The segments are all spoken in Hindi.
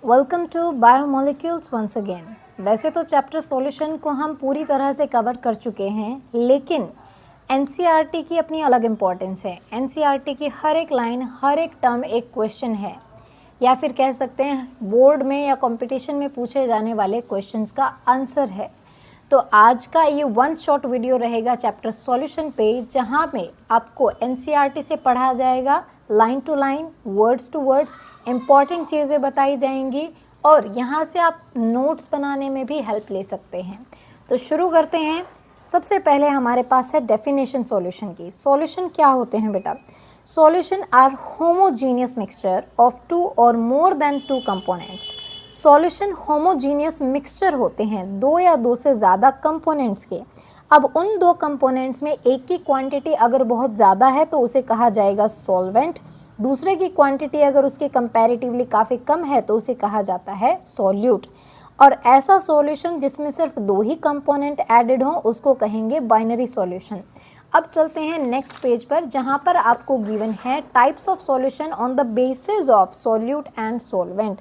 Welcome to biomolecules once again. वैसे तो चैप्टर सॉल्यूशन को हम पूरी तरह से कवर कर चुके हैं, लेकिन एनसीईआरटी की अपनी अलग इम्पोर्टेंस है। एनसीईआरटी की हर एक लाइन, हर एक टर्म एक क्वेश्चन है, या फिर कह सकते हैं बोर्ड में या कंपटीशन में पूछे जाने वाले क्वेश्चंस का आंसर है। तो आज का ये वन शॉट वीडियो रहेगा चैप्टर सॉल्यूशन पे, जहाँ में आपको एनसीईआरटी से पढ़ा जाएगा line to line, words to words, important चीज़ें बताई जाएंगी और यहाँ से आप नोट्स बनाने में भी हेल्प ले सकते हैं। तो शुरू करते हैं। सबसे पहले हमारे पास है डेफिनेशन सॉल्यूशन की। सॉल्यूशन क्या होते हैं बेटा? Solution are homogeneous mixture of two और more than two components. Solution homogeneous mixture होते हैं दो या दो से ज़्यादा कंपोनेंट्स के। अब उन दो कंपोनेंट्स में एक की क्वांटिटी अगर बहुत ज़्यादा है तो उसे कहा जाएगा सॉल्वेंट, दूसरे की क्वांटिटी अगर उसके कंपैरेटिवली काफ़ी कम है तो उसे कहा जाता है सॉल्यूट। और ऐसा सॉल्यूशन जिसमें सिर्फ दो ही कंपोनेंट एडेड हों उसको कहेंगे बाइनरी सॉल्यूशन। अब चलते हैं नेक्स्ट पेज पर, जहाँ पर आपको गिवन है types of solution on the basis of solute and solvent.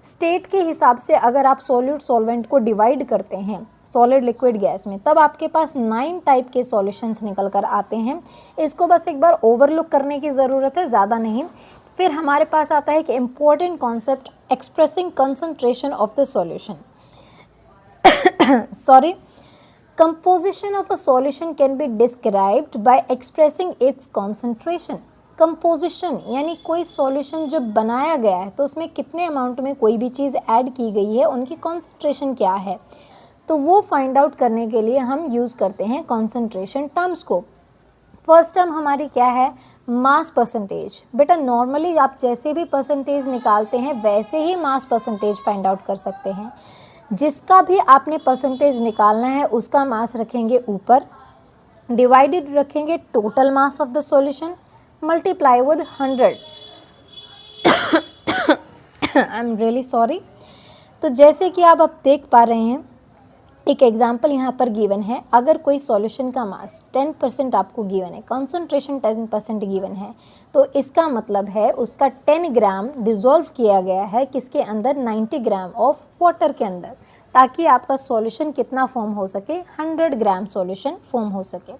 State के हिसाब से अगर आप सॉल्यूट सॉल्वेंट को डिवाइड करते हैं सॉलिड लिक्विड गैस में, तब आपके पास 9 टाइप के सॉल्यूशंस निकल कर आते हैं। इसको बस एक बार ओवरलुक करने की ज़रूरत है, ज़्यादा नहीं। फिर हमारे पास आता है कि important concept expressing concentration of the solution. Sorry, composition of a solution can be described by expressing its concentration। Composition यानी कोई सॉल्यूशन जब बनाया गया है तो उसमें कितने अमाउंट में कोई भी चीज़ ऐड की गई है, उनकी कॉन्सेंट्रेशन क्या है, तो वो फाइंड आउट करने के लिए हम यूज़ करते हैं कॉन्सेंट्रेशन टर्म्स को। फर्स्ट टर्म हमारी क्या है? Mass percentage. बेटा नॉर्मली आप जैसे भी परसेंटेज निकालते हैं वैसे ही मास परसेंटेज फाइंड आउट कर सकते हैं। जिसका भी आपने परसेंटेज निकालना है उसका मास रखेंगे ऊपर, डिवाइडेड रखेंगे total mass of the solution, multiply with 100। I am really sorry. तो जैसे कि आप अब देख पा रहे हैं, एक एग्जाम्पल यहाँ पर गिवन है। अगर कोई सॉल्यूशन का मास 10% आपको गिवन है, कंसंट्रेशन 10% गिवन है, तो इसका मतलब है उसका 10 ग्राम डिज़ोल्व किया गया है किसके अंदर? 90 ग्राम ऑफ वाटर के अंदर, ताकि आपका सॉल्यूशन कितना फॉर्म हो सके? 100 ग्राम सॉल्यूशन फॉर्म हो सके।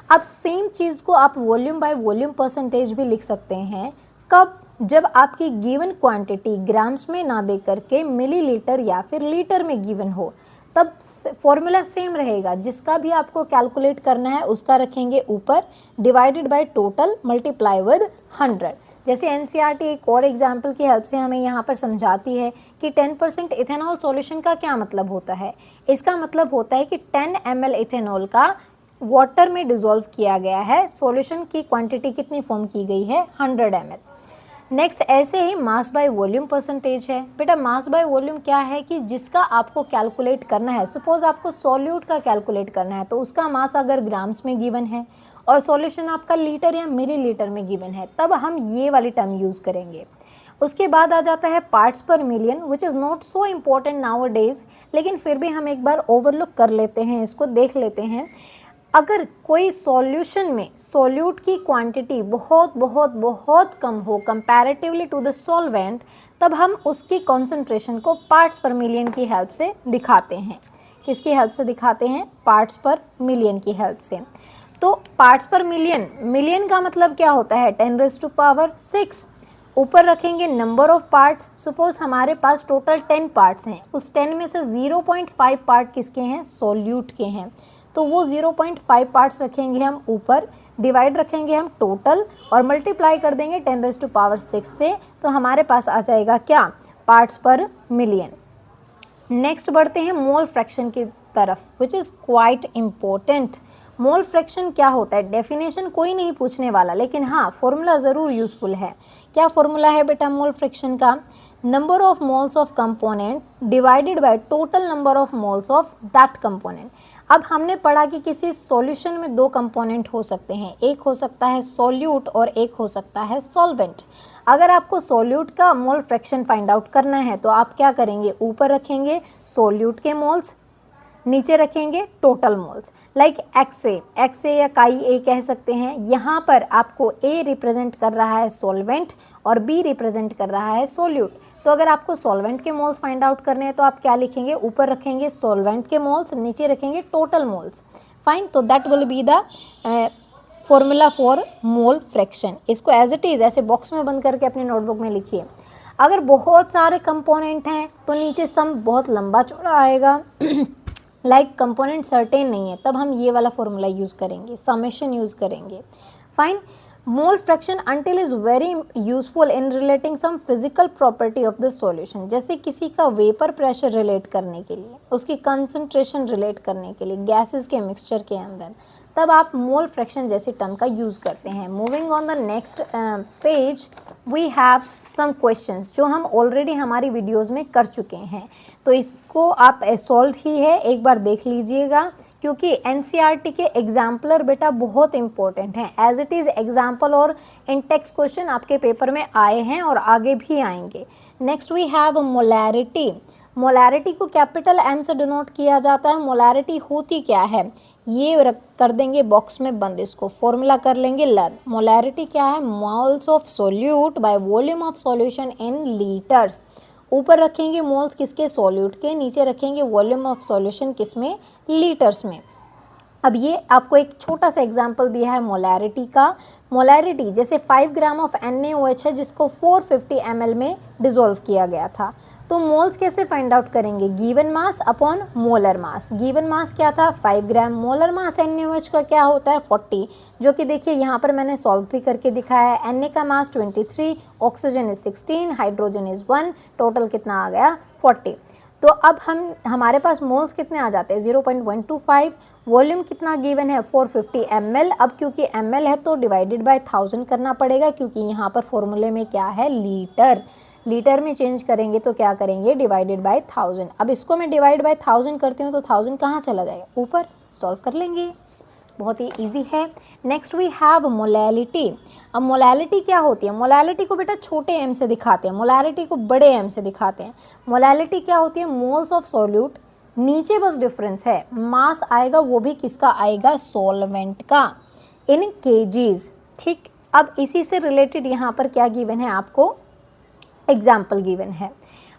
अब सेम चीज़ को आप वॉल्यूम बाय वॉल्यूम परसेंटेज भी लिख सकते हैं। कब? जब आपकी गिवन क्वांटिटी ग्राम्स में ना दे करके मिलीलीटर या फिर लीटर में गिवन हो, तब फॉर्मूला सेम रहेगा। जिसका भी आपको कैलकुलेट करना है उसका रखेंगे ऊपर, divided by total, multiply with 100। जैसे एनसीईआरटी एक और एग्जांपल की हेल्प से हमें यहाँ पर समझाती है कि 10% इथेनॉल सॉल्यूशन का क्या मतलब होता है। इसका मतलब होता है कि 10 ml इथेनॉल का वाटर में डिज़ोल्व किया गया है। सॉल्यूशन की क्वांटिटी कितनी फॉर्म की गई है? 100 ml। नेक्स्ट ऐसे ही मास बाय वॉल्यूम परसेंटेज है। बेटा मास बाय वॉल्यूम क्या है कि जिसका आपको कैलकुलेट करना है, सपोज आपको सॉल्यूट का कैलकुलेट करना है तो उसका मास अगर ग्राम्स में गिवन है और सॉल्यूशन आपका लीटर या मिलीलीटर में गिवन है, तब हम ये वाली टर्म यूज़ करेंगे। उसके बाद आ जाता है पार्ट्स पर million, which is not so important now days, लेकिन फिर भी हम एक बार ओवरलुक कर लेते हैं, इसको देख लेते हैं। अगर कोई सॉल्यूशन में सॉल्यूट की क्वांटिटी बहुत बहुत बहुत कम हो कंपैरेटिवली टू द सॉल्वेंट, तब हम उसकी कॉन्सेंट्रेशन को पार्ट्स पर मिलियन की हेल्प से दिखाते हैं। किसकी हेल्प से दिखाते हैं? पार्ट्स पर मिलियन की हेल्प से। तो पार्ट्स पर मिलियन, मिलियन का मतलब क्या होता है? 10⁻⁶। ऊपर रखेंगे नंबर ऑफ पार्ट्स। सपोज हमारे पास टोटल 10 पार्ट्स हैं, उस 10 में से 0.5 पार्ट किसके हैं? सॉल्यूट के हैं। तो वो 0.5 पार्ट्स रखेंगे हम ऊपर, डिवाइड रखेंगे हम टोटल और मल्टीप्लाई कर देंगे 10⁻⁶ से, तो हमारे पास आ जाएगा क्या? पार्ट्स पर मिलियन। नेक्स्ट बढ़ते हैं मोल फ्रैक्शन की तरफ, which is quite important. Mole fraction क्या होता है? डेफिनेशन कोई नहीं पूछने वाला, लेकिन हाँ फॉर्मूला ज़रूर यूज़फुल है। क्या फॉर्मूला है बेटा मोल फ्रैक्शन का? Number of moles of component divided by total number of moles of that component. अब हमने पढ़ा कि किसी सॉल्यूशन में दो कंपोनेंट हो सकते हैं, एक हो सकता है सॉल्यूट और एक हो सकता है सॉल्वेंट। अगर आपको सॉल्यूट का मोल फ्रैक्शन फाइंड आउट करना है तो आप क्या करेंगे? ऊपर रखेंगे सॉल्यूट के मोल्स, नीचे रखेंगे टोटल मोल्स, लाइक XA या काई A कह सकते हैं। यहाँ पर आपको A रिप्रेजेंट कर रहा है सॉल्वेंट और B रिप्रेजेंट कर रहा है सोल्यूट। तो अगर आपको सॉल्वेंट के मोल्स फाइंड आउट करने हैं तो आप क्या लिखेंगे, ऊपर रखेंगे सॉल्वेंट के मोल्स, नीचे रखेंगे टोटल मोल्स। फाइन, तो that will be the formula for mole fraction. इसको एज इट इज़ ऐसे बॉक्स में बंद करके अपनी नोटबुक में लिखिए। अगर बहुत सारे कंपोनेंट हैं तो नीचे सम बहुत लंबा चौड़ा आएगा लाइक कंपोनेंट सर्टेन नहीं है, तब हम ये वाला फॉर्मूला यूज़ करेंगे, समेशन यूज़ करेंगे। Fine, mole fraction until is very useful in relating some physical property of the solution. जैसे किसी का वेपर प्रेशर रिलेट करने के लिए, उसकी कंसंट्रेशन रिलेट करने के लिए गैसेस के मिक्सचर के अंदर, तब आप मोल फ्रैक्शन जैसे टर्म का यूज़ करते हैं। Moving on the next page we have some questions जो हम ऑलरेडी हमारी वीडियोस में कर चुके हैं, तो इसको आप सॉल्व ही है, एक बार देख लीजिएगा, क्योंकि एनसीईआरटी के एग्जाम्पलर बेटा बहुत इंपॉर्टेंट हैं। एज इट इज़ एग्जाम्पल और इन टेक्स्ट क्वेश्चन आपके पेपर में आए हैं और आगे भी आएंगे। Next we have molarity. Molarity को कैपिटल M से डिनोट किया जाता है। मोलैरिटी होती क्या है, ये कर देंगे बॉक्स में बंद, इसको फॉर्मूला कर लेंगे लर्न। मोलैरिटी क्या है, moles of solute by volume of solution in litres. ऊपर रखेंगे मोल्स किसके, सॉल्यूट के, नीचे रखेंगे वॉल्यूम ऑफ सॉल्यूशन किसमें, लीटर्स में। अब ये आपको एक छोटा सा एग्जाम्पल दिया है मोलैरिटी का। मोलैरिटी जैसे 5 ग्राम ऑफ NaOH है जिसको 450 ml में डिसॉल्व किया गया था। तो मोल्स कैसे फाइंड आउट करेंगे, given mass upon molar mass. Given mass क्या था 5 ग्राम, मोलर मास NaOH का क्या होता है 40, जो कि देखिए यहाँ पर मैंने सॉल्व भी करके दिखाया है। Na का मास 23, oxygen is 16, hydrogen is 1, total कितना आ गया 40। तो अब हमारे पास मोल्स कितने आ जाते हैं 0.125, वॉल्यूम कितना गिवन है 450 ml। अब क्योंकि ml है तो डिवाइडेड बाय 1000 करना पड़ेगा, क्योंकि यहाँ पर फॉर्मूले में क्या है लीटर, लीटर में चेंज करेंगे तो क्या करेंगे डिवाइडेड बाय 1000। अब इसको मैं डिवाइड बाय 1000 करती हूँ तो 1000 कहाँ चला जाएगा, ऊपर, सॉल्व कर लेंगे, बहुत ही इजी है। Next we have molality. अब मोलैलिटी क्या होती है, मोलैलिटी को बेटा छोटे m से दिखाते हैं, मोलैलिटी को बड़े m से दिखाते हैं। मोलैलिटी क्या होती है, मोल्स ऑफ सॉल्यूट, नीचे बस डिफरेंस है, मास आएगा वो भी किसका आएगा, सॉल्वेंट का, इन केजीज। ठीक, अब इसी से रिलेटेड यहाँ पर क्या गिवन है आपको, एग्जाम्पल गिवन है।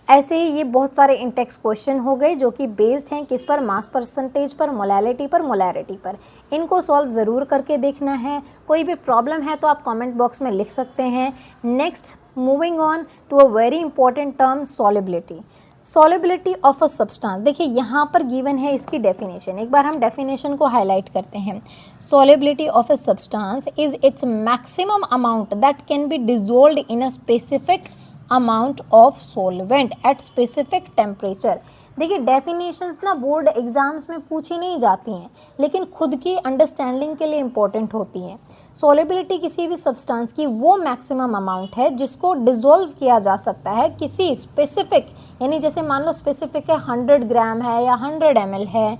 ऐसे ही ये बहुत सारे इंटेक्स क्वेश्चन हो गए जो कि बेस्ड हैं किस पर, मास परसेंटेज पर, मोलैलिटी पर, मोलैरिटी पर। इनको सॉल्व ज़रूर करके देखना है। कोई भी प्रॉब्लम है तो आप कमेंट बॉक्स में लिख सकते हैं। Next moving on to a very important term, solubility. Solubility of a substance, देखिए यहाँ पर गिवन है इसकी डेफिनेशन, एक बार हम डेफिनेशन को हाईलाइट करते हैं। Solubility of a substance is its maximum amount that can be dissolved in a specific amount of solvent at specific temperature. देखिए डेफिनेशंस ना बोर्ड एग्जाम्स में पूछी नहीं जाती हैं, लेकिन खुद की अंडरस्टैंडिंग के लिए इंपॉर्टेंट होती हैं। सॉल्युबिलिटी किसी भी सब्सटेंस की वो मैक्सिमम अमाउंट है जिसको डिसॉल्व किया जा सकता है किसी स्पेसिफिक, यानी जैसे मान लो स्पेसिफिक है 100 ग्राम है या 100 ml है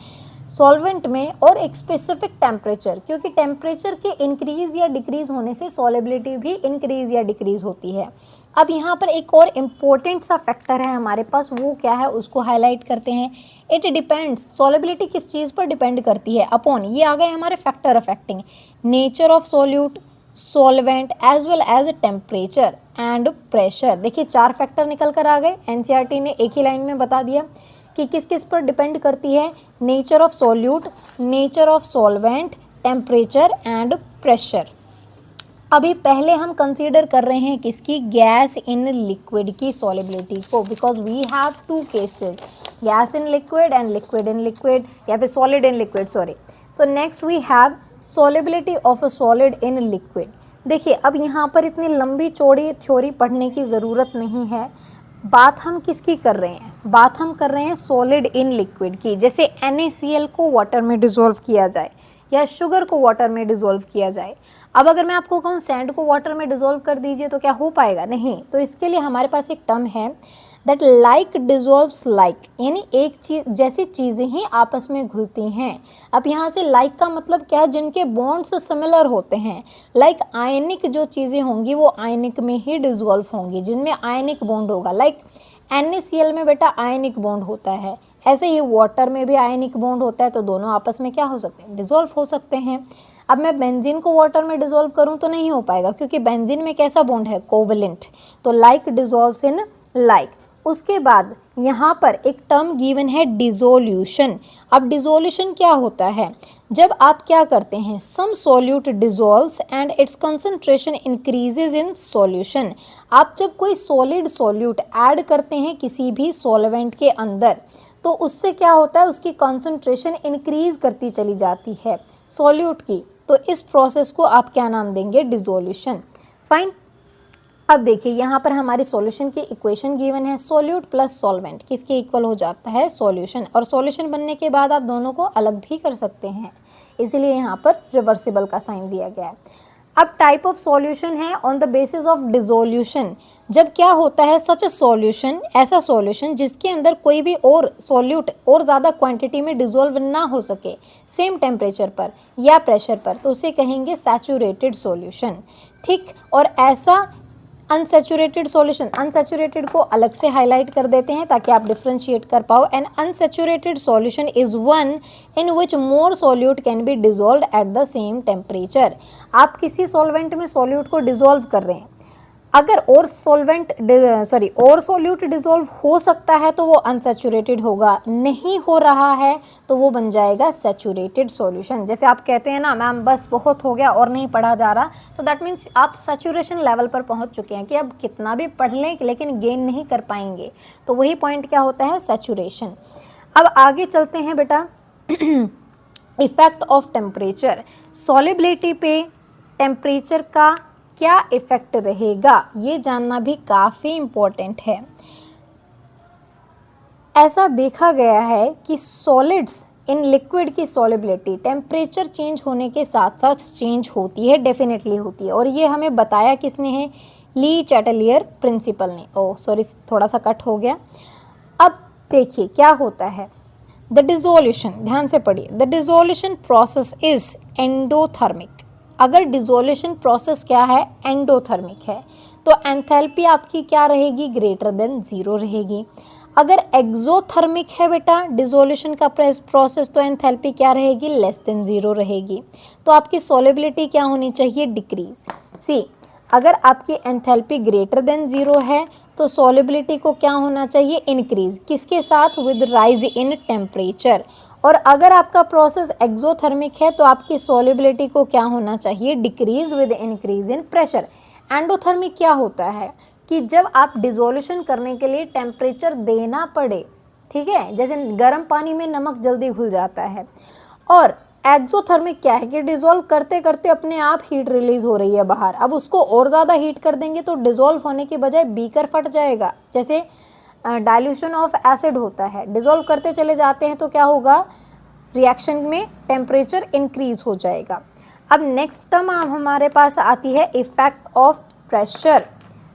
सॉल्वेंट में, और एक स्पेसिफिक टेम्परेचर, क्योंकि टेम्परेचर के इंक्रीज़ या डिक्रीज़ होने से सॉल्युबिलिटी भी इंक्रीज़ या डिक्रीज़ होती है। अब यहाँ पर एक और इम्पोर्टेंट सा फैक्टर है हमारे पास, वो क्या है उसको हाईलाइट करते हैं। इट डिपेंड्स, सॉल्युबिलिटी किस चीज़ पर डिपेंड करती है, अपॉन, ये आ गए हमारे factor affecting nature of solute, solvent as well as temperature and pressure. देखिए 4 फैक्टर निकल कर आ गए, एनसीईआरटी ने एक ही लाइन में बता दिया कि किस किस पर डिपेंड करती है, nature of solute, nature of solvent, temperature and pressure. अभी पहले हम कंसीडर कर रहे हैं किसकी, गैस इन लिक्विड की सॉल्युबिलिटी को, because we have 2 cases, gas in liquid and liquid in liquid, या फिर सॉलिड इन लिक्विड, सॉरी। तो next we have solubility of a solid in liquid. देखिए अब यहाँ पर इतनी लंबी चौड़ी थ्योरी पढ़ने की ज़रूरत नहीं है, बात हम किसकी कर रहे हैं, बात हम कर रहे हैं सॉलिड इन लिक्विड की। जैसे NaCl को वाटर में डिसॉल्व किया जाए या शुगर को वाटर में डिसॉल्व किया जाए। अब अगर मैं आपको कहूँ सैंड को वाटर में डिसॉल्व कर दीजिए तो क्या हो पाएगा, नहीं। तो इसके लिए हमारे पास एक टर्म है दैट लाइक डिसॉल्व्स लाइक, यानी एक चीज जैसी चीज़ें ही आपस में घुलती हैं। अब यहाँ से लाइक का मतलब क्या, जिनके बॉन्ड्स सिमिलर होते हैं। लाइक आयनिक जो चीज़ें होंगी वो आयनिक में ही डिसॉल्व होंगी, जिनमें आयनिक बॉन्ड होगा। लाइक NaCl में बेटा आयनिक बॉन्ड होता है, ऐसे ही वाटर में भी आयनिक बॉन्ड होता है, तो दोनों आपस में क्या हो सकते हैं, डिसॉल्व हो सकते हैं। अब मैं बेंजीन को वाटर में डिसॉल्व करूं तो नहीं हो पाएगा, क्योंकि बेंजीन में कैसा बॉन्ड है, कोवेलेंट, तो लाइक डिसॉल्व्स इन लाइक। उसके बाद यहाँ पर एक टर्म गिवन है डिसोल्यूशन। अब डिसोल्यूशन क्या होता है, जब आप क्या करते हैं, some solute dissolves and its concentration increases in solution. आप जब कोई सॉलिड सॉल्यूट ऐड करते हैं किसी भी सॉल्वेंट के अंदर, तो उससे क्या होता है, उसकी कंसंट्रेशन इंक्रीज करती चली जाती है सॉल्यूट की, तो इस प्रोसेस को आप क्या नाम देंगे, डिसोल्यूशन। फाइन। अब देखिए यहाँ पर हमारी सॉल्यूशन की इक्वेशन गिवन है, सॉल्यूट प्लस सॉल्वेंट किसके इक्वल हो जाता है, सॉल्यूशन। और सॉल्यूशन बनने के बाद आप दोनों को अलग भी कर सकते हैं, इसीलिए यहाँ पर रिवर्सिबल का साइन दिया गया है। अब टाइप ऑफ सॉल्यूशन है on the basis of dissolution. जब क्या होता है, सच अ सॉल्यूशन, ऐसा सॉल्यूशन जिसके अंदर कोई भी और सॉल्यूट और ज़्यादा क्वांटिटी में डिसॉल्व ना हो सके सेम टेम्परेचर पर या प्रेशर पर, तो उसे कहेंगे सैचुरेटेड सॉल्यूशन। ठीक, और ऐसा अनसैचुरेटेड सॉल्यूशन, अनसैचुरेटेड को अलग से हाईलाइट कर देते हैं ताकि आप डिफ्रेंशिएट कर पाओ। N unsaturated solution is one in which more solute can be dissolved at the same temperature. आप किसी सॉल्वेंट में सॉल्यूट को डिसॉल्व कर रहे हैं, अगर और सॉल्यूट डिसॉल्व हो सकता है तो वो अनसैचुरेटेड होगा, नहीं हो रहा है तो वो बन जाएगा सैचुरेटेड सॉल्यूशन। जैसे आप कहते हैं ना, मैम बस बहुत हो गया और नहीं पढ़ा जा रहा, तो दैट मीन्स आप सैचुरेशन लेवल पर पहुंच चुके हैं कि अब कितना भी पढ़ लें लेकिन गेन नहीं कर पाएंगे, तो वही पॉइंट क्या होता है, सैचुरेशन। अब आगे चलते हैं बेटा, इफेक्ट ऑफ टेम्परेचर। सॉलिबिलिटी पे टेम्परेचर का क्या इफेक्ट रहेगा, ये जानना भी काफ़ी इम्पोर्टेंट है। ऐसा देखा गया है कि सॉलिड्स इन लिक्विड की सॉलिबिलिटी टेम्परेचर चेंज होने के साथ साथ चेंज होती है, डेफिनेटली होती है, और ये हमें बताया किसने है, ली चैटलियर प्रिंसिपल ने। ओह सॉरी, थोड़ा सा कट हो गया। अब देखिए क्या होता है, द डिसोल्यूशन, ध्यान से पढ़िए, the dissolution process is endothermic. अगर डिसोल्यूशन प्रोसेस क्या है, एंडोथर्मिक है, तो एंथैल्पी आपकी क्या रहेगी, ग्रेटर देन 0 रहेगी। अगर एक्सोथर्मिक है बेटा डिसोल्यूशन का प्रोसेस, तो एंथैल्पी क्या रहेगी, लेस देन 0 रहेगी। तो आपकी सॉलिबिलिटी क्या होनी चाहिए, डिक्रीज। सी, अगर आपकी एंथैल्पी ग्रेटर देन 0 है तो सॉलिबिलिटी को क्या होना चाहिए, इंक्रीज, किसके साथ, विद राइज इन टेम्परेचर। और अगर आपका प्रोसेस एक्सोथर्मिक है तो आपकी सॉलिबिलिटी को क्या होना चाहिए, decrease with increase in pressure. Endothermic क्या होता है कि जब आप डिसोल्यूशन करने के लिए टेम्परेचर देना पड़े, ठीक है, जैसे गर्म पानी में नमक जल्दी घुल जाता है। और एक्सोथर्मिक क्या है कि डिसॉल्व करते करते अपने आप हीट रिलीज हो रही है बाहर, अब उसको और ज़्यादा हीट कर देंगे तो डिसॉल्व होने की बजाय बीकर फट जाएगा। जैसे डाइल्यूशन ऑफ एसिड होता है, डिसॉल्व करते चले जाते हैं तो क्या होगा, रिएक्शन में टेम्परेचर इंक्रीज हो जाएगा। अब नेक्स्ट टर्म हमारे पास आती है इफेक्ट ऑफ प्रेशर।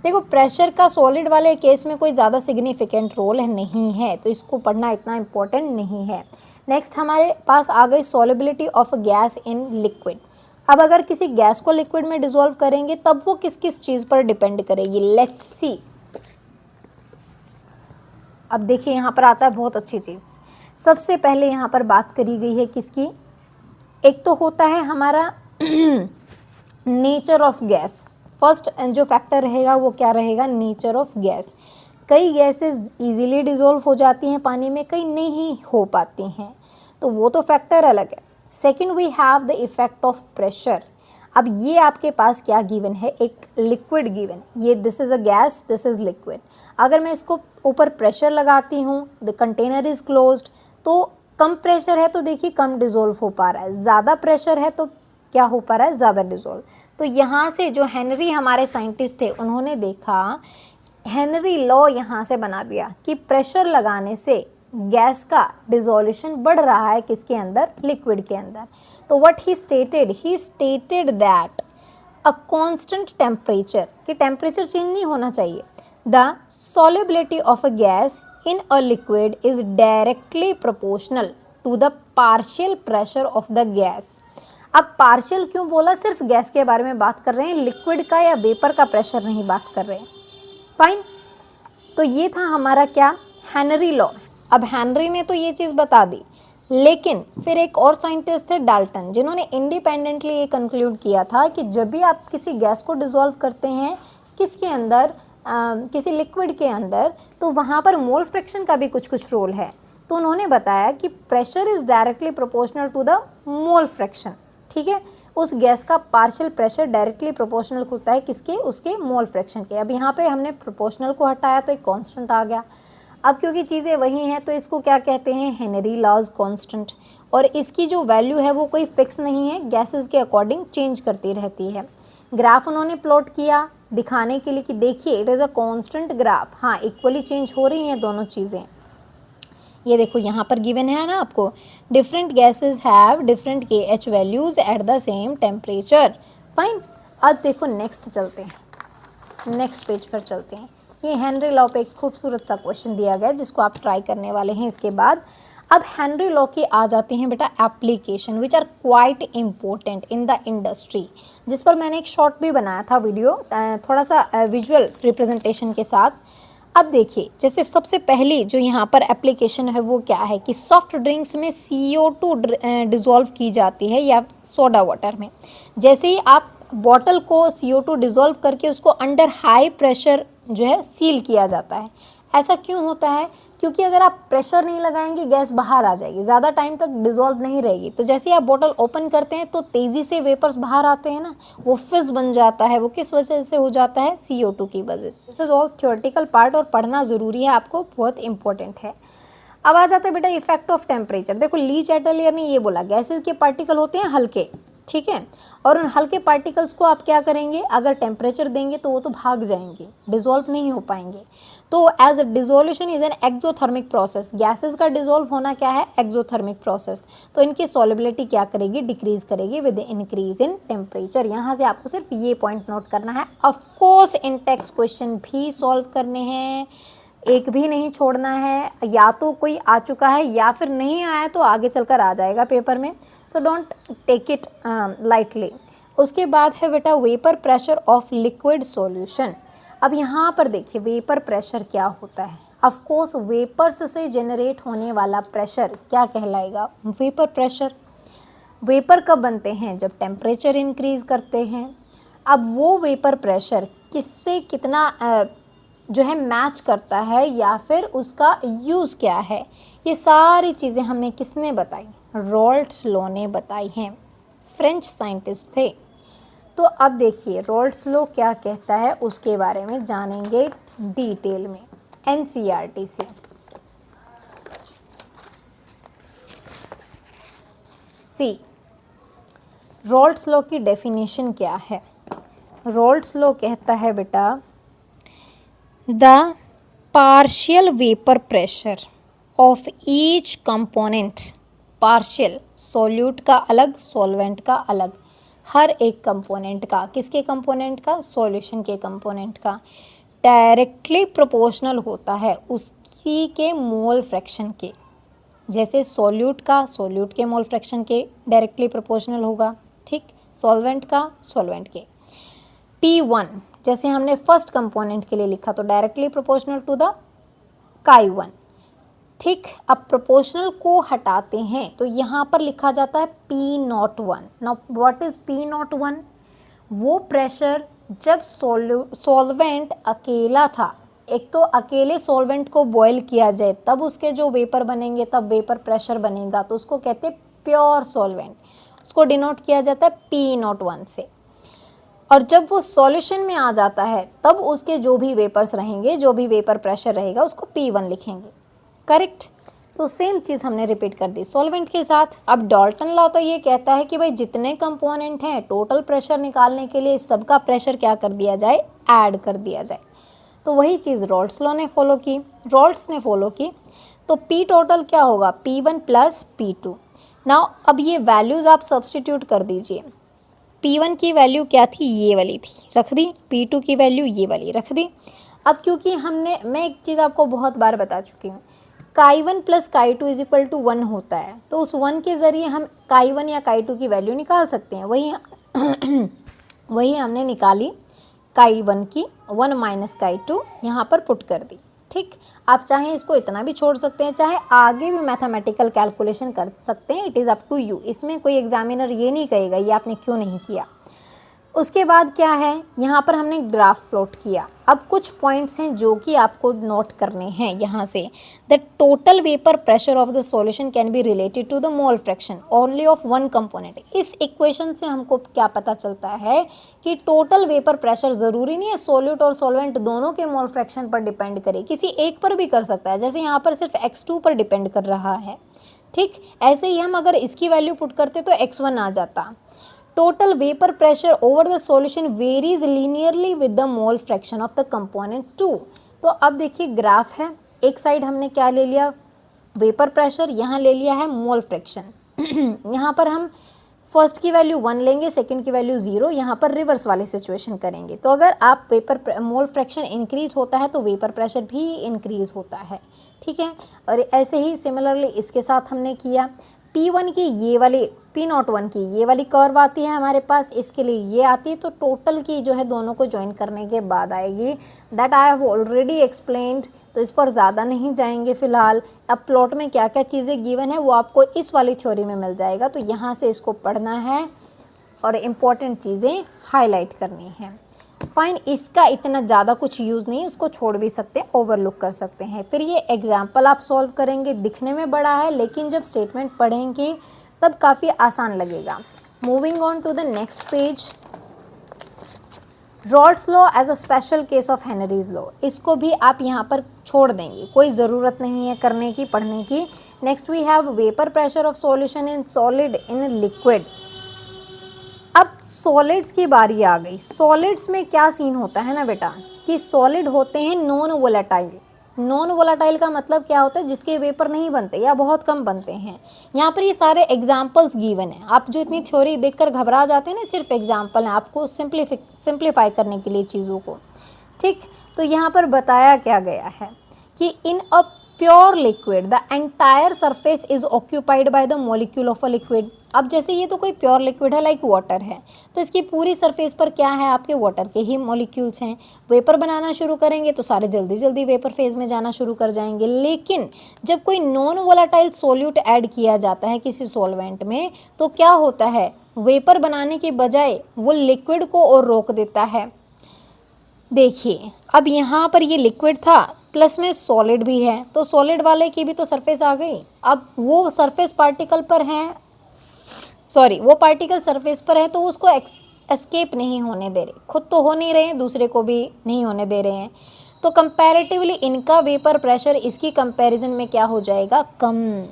देखो प्रेशर का सॉलिड वाले केस में कोई ज़्यादा सिग्निफिकेंट रोल नहीं है, तो इसको पढ़ना इतना इम्पोर्टेंट नहीं है। नेक्स्ट हमारे पास आ गई solubility of gas in liquid. अब अगर किसी गैस को लिक्विड में डिसॉल्व करेंगे तब वो किस किस चीज़ पर डिपेंड करेगी, लेट्स सी। अब देखिए यहाँ पर आता है बहुत अच्छी चीज़। सबसे पहले यहाँ पर बात करी गई है किसकी, एक तो होता है हमारा नेचर ऑफ गैस। फर्स्ट जो फैक्टर रहेगा वो क्या रहेगा, नेचर ऑफ गैस। कई गैसेस इजीली डिसॉल्व हो जाती हैं पानी में, कई नहीं हो पाती हैं, तो वो तो फैक्टर अलग है। Second we have the effect of pressure. अब ये आपके पास क्या गिवन है, एक लिक्विड गिवन, ये this is a gas, this is liquid. अगर मैं इसको ऊपर प्रेशर लगाती हूँ, द कंटेनर इज़ क्लोज्ड, तो कम प्रेशर है तो देखिए कम डिसॉल्व हो पा रहा है, ज़्यादा प्रेशर है तो क्या हो पा रहा है, ज़्यादा डिसॉल्व। तो यहाँ से जो हेनरी हमारे साइंटिस्ट थे उन्होंने देखा, हेनरी लॉ यहाँ से बना दिया कि प्रेशर लगाने से गैस का डिसोल्यूशन बढ़ रहा है किसके अंदर, लिक्विड के अंदर। तो what he stated that a constant temperature, कि टेम्परेचर चेंज नहीं होना चाहिए, the solubility of a gas in a liquid is directly proportional to the partial pressure of the gas. अब पार्शियल क्यों बोला, सिर्फ गैस के बारे में बात कर रहे हैं, लिक्विड का या वेपर का प्रेशर नहीं बात कर रहे हैं। फाइन। तो ये था हमारा क्या, हेनरी लॉ। अब हेनरी ने तो ये चीज़ बता दी, लेकिन फिर एक और साइंटिस्ट थे डाल्टन, जिन्होंने इंडिपेंडेंटली ये कंक्लूड किया था कि जब भी आप किसी गैस को डिसॉल्व करते हैं किसके अंदर, किसी लिक्विड के अंदर, तो वहाँ पर मोल फ्रैक्शन का भी कुछ कुछ रोल है। तो उन्होंने बताया कि pressure is directly proportional to the mole fraction. ठीक है, उस गैस का पार्शियल प्रेशर डायरेक्टली प्रोपोर्शनल होता है किसके, उसके मोल फ्रैक्शन के। अब यहाँ पे हमने प्रोपोर्शनल को हटाया तो एक कांस्टेंट आ गया। अब क्योंकि चीज़ें वही हैं तो इसको क्या कहते हैं, हेनरी लॉज कांस्टेंट। और इसकी जो वैल्यू है वो कोई फिक्स नहीं है, गैसेस के अकॉर्डिंग चेंज करती रहती है। ग्राफ उन्होंने प्लॉट किया दिखाने के लिए कि देखिए it is a constant graph, हाँ इक्वली चेंज हो रही हैं दोनों चीज़ें। ये देखो यहाँ पर गिवन है ना आपको, different gases have different KH values at the same temperature. Fine, अब देखो नेक्स्ट चलते हैं, नेक्स्ट पेज पर चलते हैं। ये हेनरी लॉ पे एक खूबसूरत सा क्वेश्चन दिया गया जिसको आप ट्राई करने वाले हैं इसके बाद। अब हेनरी लॉ की आ जाती हैं बेटा application which are quite important in the industry, जिस पर मैंने एक शॉर्ट भी बनाया था वीडियो, थोड़ा सा विजुअल रिप्रेजेंटेशन के साथ। अब देखिए जैसे सबसे पहली जो यहाँ पर एप्लीकेशन है वो क्या है कि सॉफ्ट ड्रिंक्स में CO2 डिज़ोल्व की जाती है या सोडा वाटर में। जैसे ही आप बॉटल को CO2 डिज़ोल्व करके उसको अंडर हाई प्रेशर जो है सील किया जाता है। ऐसा क्यों होता है, क्योंकि अगर आप प्रेशर नहीं लगाएंगे गैस बाहर आ जाएगी, ज़्यादा टाइम तक डिज़ोल्व नहीं रहेगी। तो जैसे ही आप बोतल ओपन करते हैं तो तेज़ी से वेपर्स बाहर आते हैं ना, वो फिज बन जाता है। वो किस वजह से हो जाता है, CO2 की वजह से। This is all theoretical part और पढ़ना ज़रूरी है आपको, बहुत इंपॉर्टेंट है। अब आ जाता है बेटा इफेक्ट ऑफ टेम्परेचर। देखो ली चैटलियर ने ये बोला गैसेज के पार्टिकल होते हैं हल्के, ठीक है, और उन हल्के पार्टिकल्स को आप क्या करेंगे, अगर टेम्परेचर देंगे तो वो तो भाग जाएंगे, डिसॉल्व नहीं हो पाएंगे। तो as dissolution is an exothermic process, gases का डिसॉल्व होना क्या है, एक्सोथर्मिक प्रोसेस। तो इनकी सॉलिबिलिटी क्या करेगी, डिक्रीज करेगी विद इंक्रीज इन टेम्परेचर। यहाँ से आपको सिर्फ ये पॉइंट नोट करना है। ऑफकोर्स इन टेक्स्ट क्वेश्चन भी सॉल्व करने हैं, एक भी नहीं छोड़ना है। या तो कोई आ चुका है या फिर नहीं आया तो आगे चलकर आ जाएगा पेपर में, so don't take it lightly. उसके बाद है बेटा vapour pressure of liquid solution. अब यहाँ पर देखिए वेपर प्रेशर क्या होता है। ऑफ कोर्स वेपर्स से जनरेट होने वाला प्रेशर क्या कहलाएगा, वेपर प्रेशर। वेपर कब बनते हैं, जब टेम्परेचर इंक्रीज करते हैं। अब वो वेपर प्रेशर किससे कितना जो है मैच करता है या फिर उसका यूज़ क्या है, ये सारी चीज़ें हमने किसने बताई, रॉल्ट्स लॉ ने बताई हैं, फ्रेंच साइंटिस्ट थे। तो अब देखिए रॉल्ट्स लॉ क्या कहता है उसके बारे में जानेंगे डिटेल में NCERT से। सी रॉल्ट्स लॉ की डेफिनेशन क्या है। रॉल्ट्स लॉ कहता है बेटा the partial vapour pressure of each component, partial solute का अलग सॉल्वेंट का अलग, हर एक कंपोनेंट का, किसके कंपोनेंट का, सॉल्यूशन के कंपोनेंट का, डायरेक्टली प्रोपोर्शनल होता है उसकी के मोल फ्रैक्शन के। जैसे सॉल्यूट का सॉल्यूट के मोल फ्रैक्शन के डायरेक्टली प्रोपोर्शनल होगा, ठीक, सॉल्वेंट का सॉल्वेंट के। P1 जैसे हमने फर्स्ट कंपोनेंट के लिए लिखा तो directly proportional to the Chi1, ठीक। अब प्रोपोर्शनल को हटाते हैं तो यहाँ पर लिखा जाता है P01। Now what is P01, वो प्रेशर जब सॉल्वेंट अकेला था, एक तो अकेले सॉल्वेंट को बॉयल किया जाए तब उसके जो वेपर बनेंगे तब वेपर प्रेशर बनेगा, तो उसको कहते हैं प्योर सॉल्वेंट, उसको डिनोट किया जाता है P01 से। और जब वो सॉल्यूशन में आ जाता है तब उसके जो भी वेपर्स रहेंगे, जो भी वेपर प्रेशर रहेगा उसको P1 लिखेंगे, करेक्ट। तो सेम चीज़ हमने रिपीट कर दी सॉल्वेंट के साथ। अब डाल्टन लॉ तो ये कहता है कि भाई जितने कंपोनेंट हैं टोटल प्रेशर निकालने के लिए सबका प्रेशर क्या कर दिया जाए, ऐड कर दिया जाए। तो वही चीज़ रॉल्ट्स लॉ ने फॉलो की, रॉल्ट्स ने फॉलो की। तो P टोटल क्या होगा, P1 प्लस P2। नाउ अब ये वैल्यूज़ आप सब्सटीट्यूट कर दीजिए। P1 की वैल्यू क्या थी, ये वाली थी, रख दी। P2 की वैल्यू ये वाली रख दी। अब क्योंकि मैं एक चीज़ आपको बहुत बार बता चुकी हूँ, Chi1 plus Chi2 is equal to 1 होता है, तो उस 1 के ज़रिए हम Chi1 या Chi2 की वैल्यू निकाल सकते हैं। वही हमने निकाली Chi1 की, 1 माइनस Chi2 यहाँ पर पुट कर दी, ठीक, आप चाहें इसको इतना भी छोड़ सकते हैं, चाहे आगे भी मैथमेटिकल कैलकुलेशन कर सकते हैं, it is up to you. इसमें कोई एग्जामिनर ये नहीं कहेगा ये आपने क्यों नहीं किया। उसके बाद क्या है, यहाँ पर हमने ग्राफ प्लॉट किया। अब कुछ पॉइंट्स हैं जो कि आपको नोट करने हैं यहाँ से। The total vapour pressure of the solution can be related to the mole fraction only of one component. इस इक्वेशन से हमको क्या पता चलता है कि टोटल वेपर प्रेशर ज़रूरी नहीं है सॉल्यूट और सॉल्वेंट दोनों के मोल फ्रैक्शन पर डिपेंड करे, किसी एक पर भी कर सकता है। जैसे यहाँ पर सिर्फ x2 पर डिपेंड कर रहा है, ठीक। ऐसे ही हम अगर इसकी वैल्यू पुट करते तो x1 आ जाता। Total vapour pressure over the solution varies linearly with the mole fraction of the component 2। तो अब देखिए ग्राफ है, एक साइड हमने क्या ले लिया वेपर प्रेशर, यहाँ ले लिया है मोल फ्रैक्शन। यहाँ पर हम फर्स्ट की वैल्यू 1 लेंगे, सेकंड की वैल्यू 0, यहाँ पर रिवर्स वाली सिचुएशन करेंगे। तो अगर आप वेपर मोल फ्रैक्शन इंक्रीज होता है तो वेपर प्रेशर भी इंक्रीज होता है, ठीक है। और ऐसे ही सिमिलरली इसके साथ हमने किया। P1 की ये वाली P01 की ये वाली कर्व आती है हमारे पास, इसके लिए ये आती है, तो टोटल की जो है दोनों को ज्वाइन करने के बाद आएगी। That I have already explained, तो इस पर ज़्यादा नहीं जाएंगे फ़िलहाल। अब प्लॉट में क्या क्या चीज़ें गिवन है वो आपको इस वाली थ्योरी में मिल जाएगा, तो यहाँ से इसको पढ़ना है और इम्पॉर्टेंट चीज़ें हाईलाइट करनी हैं। फाइन, इसका इतना ज़्यादा कुछ यूज़ नहीं, इसको छोड़ भी सकते हैं, ओवरलुक कर सकते हैं। फिर ये एग्जाम्पल आप सॉल्व करेंगे, दिखने में बड़ा है लेकिन जब स्टेटमेंट पढ़ेंगे तब काफ़ी आसान लगेगा। Moving on to the next page, Raoult's law as a special case of Henry's law, इसको भी आप यहाँ पर छोड़ देंगे, कोई ज़रूरत नहीं है करने की, पढ़ने की। Next we have vapour pressure of solution in solid in liquid. अब सॉलिड्स की बारी आ गई। सॉलिड्स में क्या सीन होता है ना बेटा, कि सॉलिड होते हैं नॉन वोलेटाइल। नॉन वोलेटाइल का मतलब क्या होता है, जिसके वेपर नहीं बनते या बहुत कम बनते हैं। यहाँ पर ये सारे एग्जाम्पल्स गिवन हैं। आप जो इतनी थ्योरी देखकर घबरा जाते हैं ना, सिर्फ एग्जाम्पल हैं आपको सिंप्लीफाई करने के लिए चीज़ों को, ठीक। तो यहाँ पर बताया क्या गया है कि in a pure liquid the entire surface is occupied by the molecule of a liquid. अब जैसे ये तो कोई प्योर लिक्विड है लाइक वाटर है, तो इसकी पूरी सरफेस पर क्या है, आपके वाटर के ही मॉलिक्यूल्स हैं। वेपर बनाना शुरू करेंगे तो सारे जल्दी जल्दी वेपर फेज में जाना शुरू कर जाएंगे। लेकिन जब कोई नॉन वोलेटाइल सोल्यूट ऐड किया जाता है किसी सॉल्वेंट में, तो क्या होता है, वेपर बनाने के बजाय वो लिक्विड को और रोक देता है। देखिए अब यहाँ पर ये लिक्विड था प्लस में सॉलिड भी है, तो सॉलिड वाले की भी तो सरफेस आ गई। अब वो सरफेस पार्टिकल पर है, सॉरी वो पार्टिकल सरफेस पर है, तो उसको एस्केप नहीं होने दे रहे, खुद तो हो नहीं रहे हैं, दूसरे को भी नहीं होने दे रहे हैं। तो कंपैरेटिवली इनका वेपर प्रेशर इसकी कंपैरिजन में क्या हो जाएगा, कम,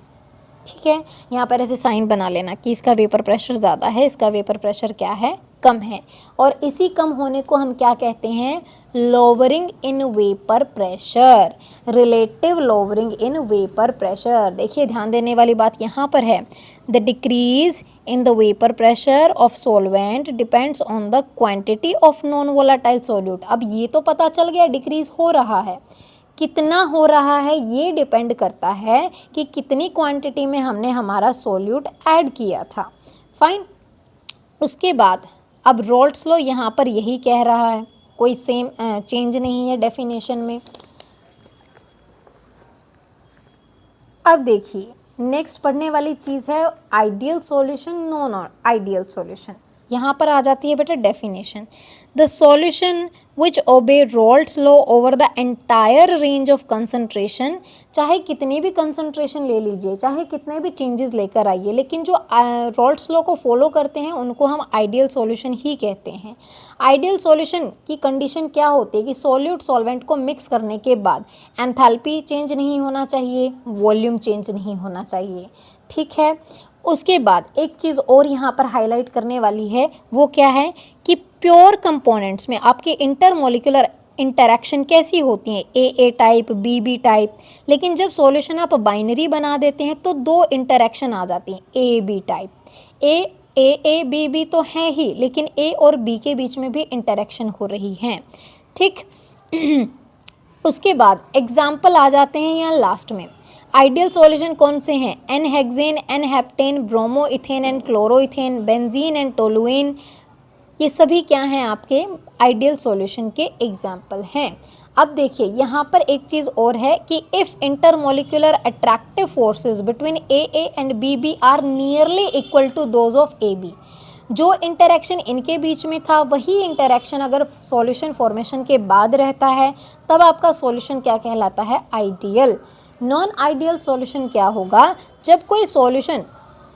ठीक है। यहाँ पर ऐसे साइन बना लेना कि इसका वेपर प्रेशर ज़्यादा है, इसका वेपर प्रेशर क्या है, कम है। और इसी कम होने को हम क्या कहते हैं, lowering in vapour pressure, relative lowering in vapour pressure. देखिए ध्यान देने वाली बात यहाँ पर है, the decrease in the vapour pressure of solvent depends on the quantity of non volatile solute. अब ये तो पता चल गया डिक्रीज हो रहा है, कितना हो रहा है ये डिपेंड करता है कि कितनी क्वांटिटी में हमने हमारा सोल्यूट ऐड किया था। फाइन, उसके बाद अब रॉल्ट्स लॉ यहाँ पर यही कह रहा है, कोई सेम चेंज नहीं है डेफिनेशन में। अब देखिए नेक्स्ट पढ़ने वाली चीज़ है ideal solution, non ideal solution. यहाँ पर आ जाती है बेटा definition, the solution which obey Raoult's law over the entire range of concentration. चाहे कितनी भी कंसंट्रेशन ले लीजिए, चाहे कितने भी चेंजेस लेकर आइए, लेकिन जो रॉल्ट्स लॉ को फॉलो करते हैं उनको हम आइडियल सॉल्यूशन ही कहते हैं। आइडियल सॉल्यूशन की कंडीशन क्या होती है कि सॉल्यूट सॉल्वेंट को मिक्स करने के बाद एंथैल्पी चेंज नहीं होना चाहिए, वॉल्यूम चेंज नहीं होना चाहिए, ठीक है। उसके बाद एक चीज़ और यहाँ पर हाईलाइट करने वाली है, वो क्या है कि प्योर कंपोनेंट्स में आपके इंटरमोलिकुलर इंटरेक्शन कैसी होती हैं, ए टाइप, बी टाइप। लेकिन जब सॉल्यूशन आप बाइनरी बना देते हैं तो दो इंटरेक्शन आ जाती हैं, A B type. A B तो है ही, लेकिन ए और बी के बीच में भी इंटरेक्शन हो रही है, ठीक। उसके बाद एग्जाम्पल आ जाते हैं यहाँ लास्ट में। आइडियल सॉल्यूशन कौन से हैं, n hexane, n heptane, bromoethane and chloroethane, benzene and toluene, ये सभी क्या हैं आपके आइडियल सॉल्यूशन के एग्जाम्पल हैं। अब देखिए यहाँ पर एक चीज़ और है कि if intermolecular attractive forces between A and B are nearly equal to those of A B, जो इंटरेक्शन इनके बीच में था वही इंटरेक्शन अगर सॉल्यूशन फॉर्मेशन के बाद रहता है तब आपका सॉल्यूशन क्या कहलाता है, आइडियल। नॉन आइडियल सॉल्यूशन क्या होगा, जब कोई सॉल्यूशन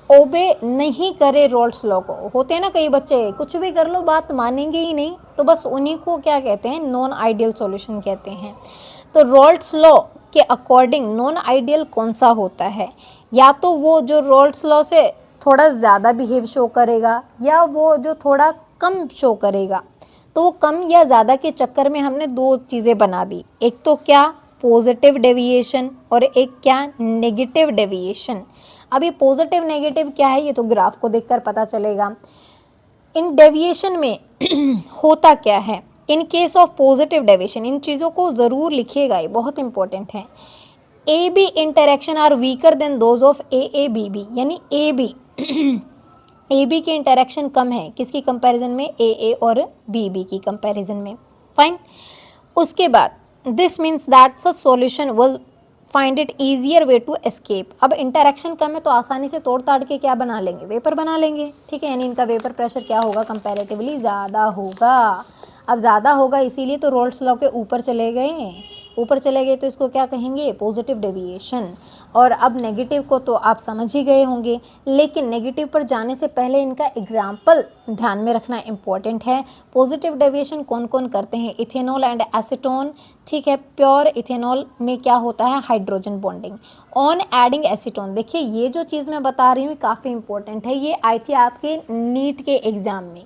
ओबे नहीं करे रोल्स लॉ को। होते हैं ना कई बच्चे, कुछ भी कर लो बात मानेंगे ही नहीं, तो बस उन्हीं को क्या कहते हैं, नॉन आइडियल सॉल्यूशन कहते हैं। तो रोल्स लॉ के अकॉर्डिंग नॉन आइडियल कौन सा होता है, या तो वो जो रोल्स लॉ से थोड़ा ज़्यादा बिहेव शो करेगा या वो जो थोड़ा कम शो करेगा। तो वो कम या ज़्यादा के चक्कर में हमने दो चीज़ें बना दी, एक तो क्या पॉजिटिव डेविएशन और एक क्या नेगेटिव डेविएशन। अभी पॉजिटिव नेगेटिव क्या है ये तो ग्राफ को देखकर पता चलेगा। इन डेविएशन में होता क्या है, in case of positive deviation, इन चीज़ों को ज़रूर लिखिएगा, ये बहुत इंपॉर्टेंट है। A B interaction are weaker than those of A B B, यानी ए बी ए बी की इंटरेक्शन कम है किसकी कंपैरिजन में, ए और बी की कंपैरिजन में। फाइन। उसके बाद this means that such solution will find it easier way to escape. अब इंटरेक्शन कम है तो आसानी से तोड़ ताड़ के क्या बना लेंगे, वेपर बना लेंगे। ठीक है, यानी इनका वेपर प्रेशर क्या होगा, कंपैरेटिवली ज़्यादा होगा। अब ज़्यादा होगा इसीलिए तो रोल्स लॉ के ऊपर चले गए, ऊपर चले गए तो इसको क्या कहेंगे, पॉजिटिव डेविएशन। और अब नेगेटिव को तो आप समझ ही गए होंगे, लेकिन नेगेटिव पर जाने से पहले इनका एग्जाम्पल ध्यान में रखना इम्पॉर्टेंट है। पॉजिटिव डेविएशन कौन कौन करते हैं, इथेनॉल एंड एसीटोन। ठीक है, प्योर इथेनॉल में क्या होता है, hydrogen bonding on adding acetone. देखिए ये जो चीज़ मैं बता रही हूँ काफ़ी इंपॉर्टेंट है, ये आई थी आपके नीट के एग्ज़ाम में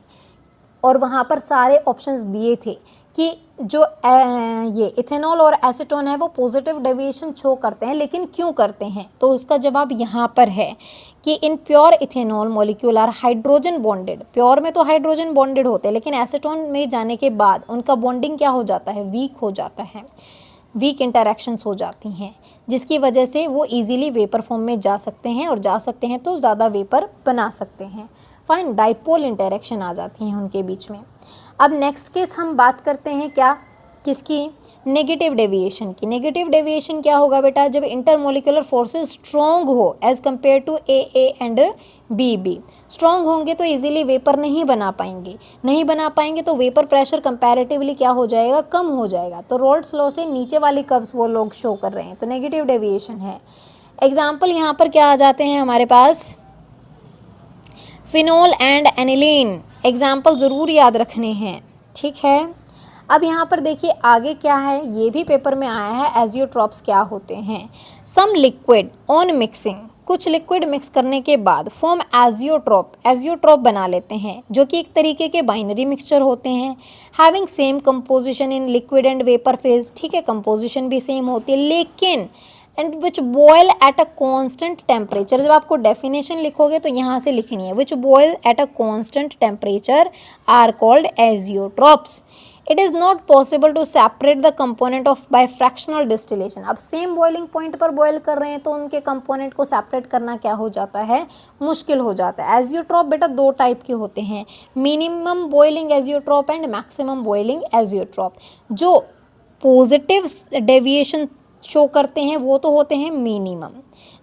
और वहाँ पर सारे ऑप्शंस दिए थे कि जो ये इथेनॉल और एसीटोन है वो पॉजिटिव डेविएशन शो करते हैं, लेकिन क्यों करते हैं, तो उसका जवाब यहाँ पर है कि in pure ethanol molecule are hydrogen bonded. Pure में तो हाइड्रोजन बॉन्डेड होते हैं, लेकिन एसीटोन में जाने के बाद उनका बॉन्डिंग क्या हो जाता है, वीक हो जाता है, वीक इंटरैक्शंस हो जाती हैं, जिसकी वजह से वो इजीली वेपर फॉर्म में जा सकते हैं, और जा सकते हैं तो ज़्यादा वेपर बना सकते हैं। फाइन, डाइपोल इंटरैक्शन आ जाती हैं उनके बीच में। अब नेक्स्ट केस हम बात करते हैं क्या, किसकी, नेगेटिव डेविएशन की। नेगेटिव डेविएशन क्या होगा बेटा, जब इंटरमोलिकुलर फोर्सेस स्ट्रॉन्ग हो as compare to A and B. Strong होंगे तो इजीली वेपर नहीं बना पाएंगे, नहीं बना पाएंगे तो वेपर प्रेशर कंपैरेटिवली क्या हो जाएगा, कम हो जाएगा। तो रोल्स लॉ से नीचे वाली कर्व्स वो लोग शो कर रहे हैं, तो नेगेटिव डेविएशन है। एग्जाम्पल यहाँ पर क्या आ जाते हैं हमारे पास, फिनोल एंड एनिलीन। एग्जाम्पल ज़रूर याद रखने हैं, ठीक है। अब यहाँ पर देखिए आगे क्या है, ये भी पेपर में आया है, एजियोट्रॉप्स क्या होते हैं। सम लिक्विड ऑन मिक्सिंग, कुछ लिक्विड मिक्स करने के बाद फॉर्म एजियोट्रॉप बना लेते हैं, जो कि एक तरीके के बाइनरी मिक्सचर होते हैं। Having same composition in liquid and vapour phase, ठीक है, कंपोजिशन भी सेम होती है, लेकिन and which boil at a constant temperature. जब आपको डेफिनेशन लिखोगे तो यहाँ से लिखनी है, which boil at a constant temperature are called azeotropes. It is not possible to separate the component of by fractional distillation. अब सेम बॉइलिंग पॉइंट पर बॉयल कर रहे हैं तो उनके कंपोनेंट को सेपरेट करना क्या हो जाता है, मुश्किल हो जाता है। एजियोट्रॉप बेटा दो टाइप के होते हैं, minimum boiling azeotrope and maximum boiling azeotrope. जो पॉजिटिव डेविएशन शो करते हैं वो तो होते हैं मिनिमम,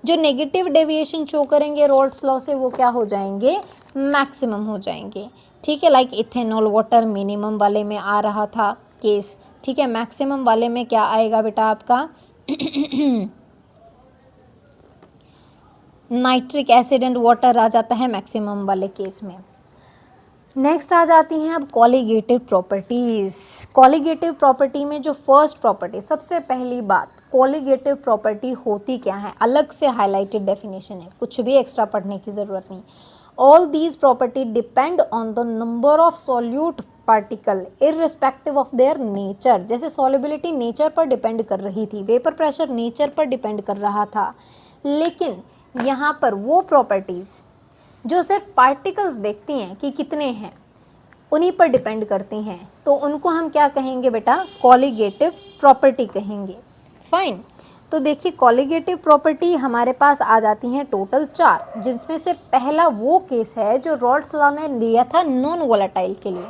जो नेगेटिव डेविएशन शो करेंगे रोल्स लॉ से वो क्या हो जाएंगे, मैक्सिमम हो जाएंगे। ठीक है, लाइक इथेनॉल वाटर मिनिमम वाले में आ रहा था केस, ठीक है। मैक्सिमम वाले में क्या आएगा बेटा आपका नाइट्रिक एसिड एंड वाटर आ जाता है मैक्सिमम वाले केस में। नेक्स्ट आ जाती हैं अब कॉलिगेटिव प्रॉपर्टीज़। कॉलिगेटिव प्रॉपर्टी में जो फर्स्ट प्रॉपर्टी, सबसे पहली बात, कॉलिगेटिव प्रॉपर्टी होती क्या है, अलग से हाईलाइटेड डेफिनेशन है, कुछ भी एक्स्ट्रा पढ़ने की ज़रूरत नहीं। All these property depend on the number of solute particle irrespective of their nature. जैसे सॉल्युबिलिटी नेचर पर डिपेंड कर रही थी, वेपर प्रेशर नेचर पर डिपेंड कर रहा था, लेकिन यहाँ पर वो प्रॉपर्टीज़ जो सिर्फ पार्टिकल्स देखती हैं कि कितने हैं, उन्हीं पर डिपेंड करती हैं, तो उनको हम क्या कहेंगे बेटा, कॉलिगेटिव प्रॉपर्टी कहेंगे। फाइन, तो देखिए कॉलिगेटिव प्रॉपर्टी हमारे पास आ जाती हैं टोटल 4, जिसमें से पहला वो केस है जो रॉल्स लॉ ने लिया था नॉन वोलेटाइल के लिए।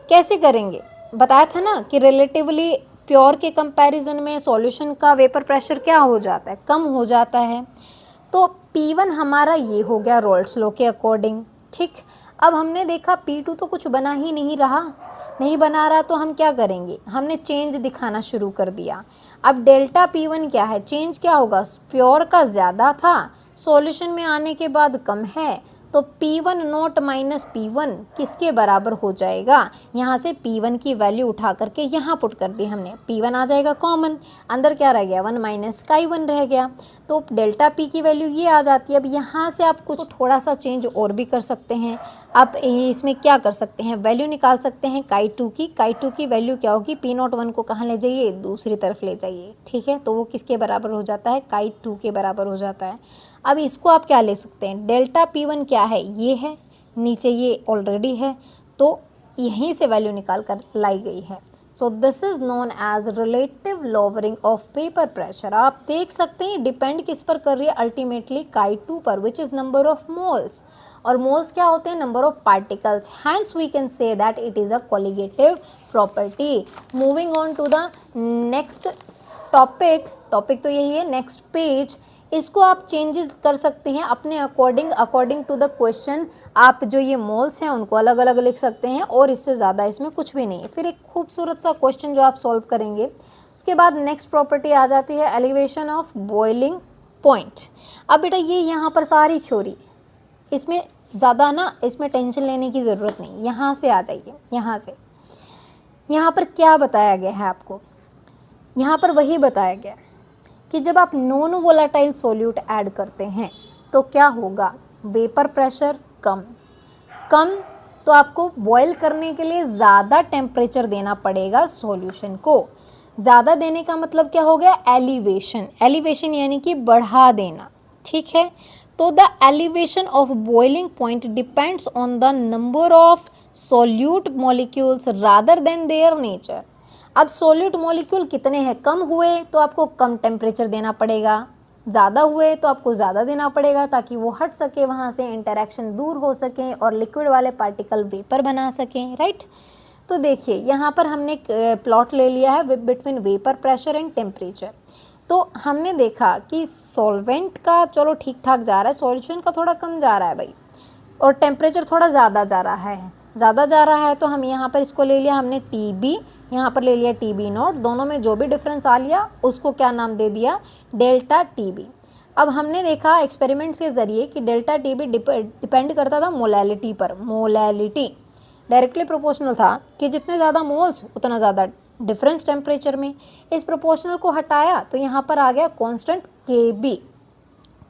कैसे करेंगे, बताया था ना कि रिलेटिवली प्योर के कंपैरिजन में सॉल्यूशन का वेपर प्रेशर क्या हो जाता है, कम हो जाता है। तो P1 हमारा ये हो गया रोल्स लॉ के अकॉर्डिंग, ठीक। अब हमने देखा P2 तो कुछ बना ही नहीं रहा, नहीं बना रहा, तो हम क्या करेंगे, हमने चेंज दिखाना शुरू कर दिया। अब डेल्टा P1 क्या है, चेंज क्या होगा, प्योर का ज़्यादा था, सॉल्यूशन में आने के बाद कम है, तो P1 नोट माइनस P1 किसके बराबर हो जाएगा, यहाँ से P1 की वैल्यू उठा करके यहाँ पुट कर दी हमने, P1 आ जाएगा कॉमन, अंदर क्या रह गया 1 माइनस का 1 रह गया, तो डेल्टा P की वैल्यू ये आ जाती है। अब यहाँ से आप कुछ थोड़ा सा चेंज और भी कर सकते हैं, आप इसमें क्या कर सकते हैं, वैल्यू निकाल सकते हैं काई टू की वैल्यू क्या होगी, P नोट 1 को कहाँ ले जाइए, दूसरी तरफ ले जाइए, ठीक है, तो वो किसके बराबर हो जाता है, काई 2 के बराबर हो जाता है। अब इसको आप क्या ले सकते हैं, डेल्टा P1 क्या है, ये है, नीचे ये ऑलरेडी है, तो यहीं से वैल्यू निकाल कर लाई गई है। So this is known as relative lowering of vapour pressure. आप देख सकते हैं डिपेंड किस पर कर रही है, अल्टीमेटली काई 2 पर, which is number of moles, और मोल्स क्या होते हैं, number of particles, hence we can say that it is a colligative property. Moving on to the next topic तो यही है, नेक्स्ट पेज। इसको आप चेंजेस कर सकते हैं अपने अकॉर्डिंग टू द क्वेश्चन। आप जो ये मोल्स हैं उनको अलग अलग लिख सकते हैं, और इससे ज़्यादा इसमें कुछ भी नहीं है। फिर एक खूबसूरत सा क्वेश्चन जो आप सॉल्व करेंगे, उसके बाद नेक्स्ट प्रॉपर्टी आ जाती है एलिवेशन ऑफ बॉइलिंग पॉइंट। अब बेटा ये यहाँ पर सारी थ्योरी, इसमें ज़्यादा ना इसमें टेंशन लेने की ज़रूरत नहीं, यहाँ से आ जाइए, यहाँ पर क्या बताया गया है आपको, यहाँ पर वही बताया गया कि जब आप नॉन वोलेटाइल सॉल्यूट ऐड करते हैं तो क्या होगा, वेपर प्रेशर कम, तो आपको बॉयल करने के लिए ज़्यादा टेम्परेचर देना पड़ेगा सॉल्यूशन को। ज़्यादा देने का मतलब क्या हो गया, एलिवेशन यानी कि बढ़ा देना, ठीक है। तो the elevation of boiling point depends on the number of solute molecules rather than their nature. अब सॉल्यूट मॉलिक्यूल कितने हैं, कम हुए तो आपको कम टेम्परेचर देना पड़ेगा, ज़्यादा हुए तो आपको ज़्यादा देना पड़ेगा, ताकि वो हट सके, वहाँ से इंटरेक्शन दूर हो सके और लिक्विड वाले पार्टिकल वेपर बना सकें, राइट। तो देखिए यहाँ पर हमने प्लॉट ले लिया है between vapour pressure and temperature. तो हमने देखा कि सॉल्वेंट का चलो ठीक ठाक जा रहा है, सॉल्यूशन का थोड़ा कम जा रहा है भाई, और टेम्परेचर थोड़ा ज़्यादा जा रहा है, तो हम यहाँ पर इसको ले लिया हमने TB, यहाँ पर ले लिया TB नोट, दोनों में जो भी डिफरेंस आ लिया उसको क्या नाम दे दिया, डेल्टा TB। अब हमने देखा एक्सपेरिमेंट्स के ज़रिए कि डेल्टा TB डिपेंड करता था मोलैलिटी पर, मोलैलिटी डायरेक्टली प्रोपोर्शनल था कि जितने ज़्यादा मोल्स उतना ज़्यादा डिफरेंस टेम्परेचर में। इस प्रोपोर्शनल को हटाया तो यहाँ पर आ गया कांस्टेंट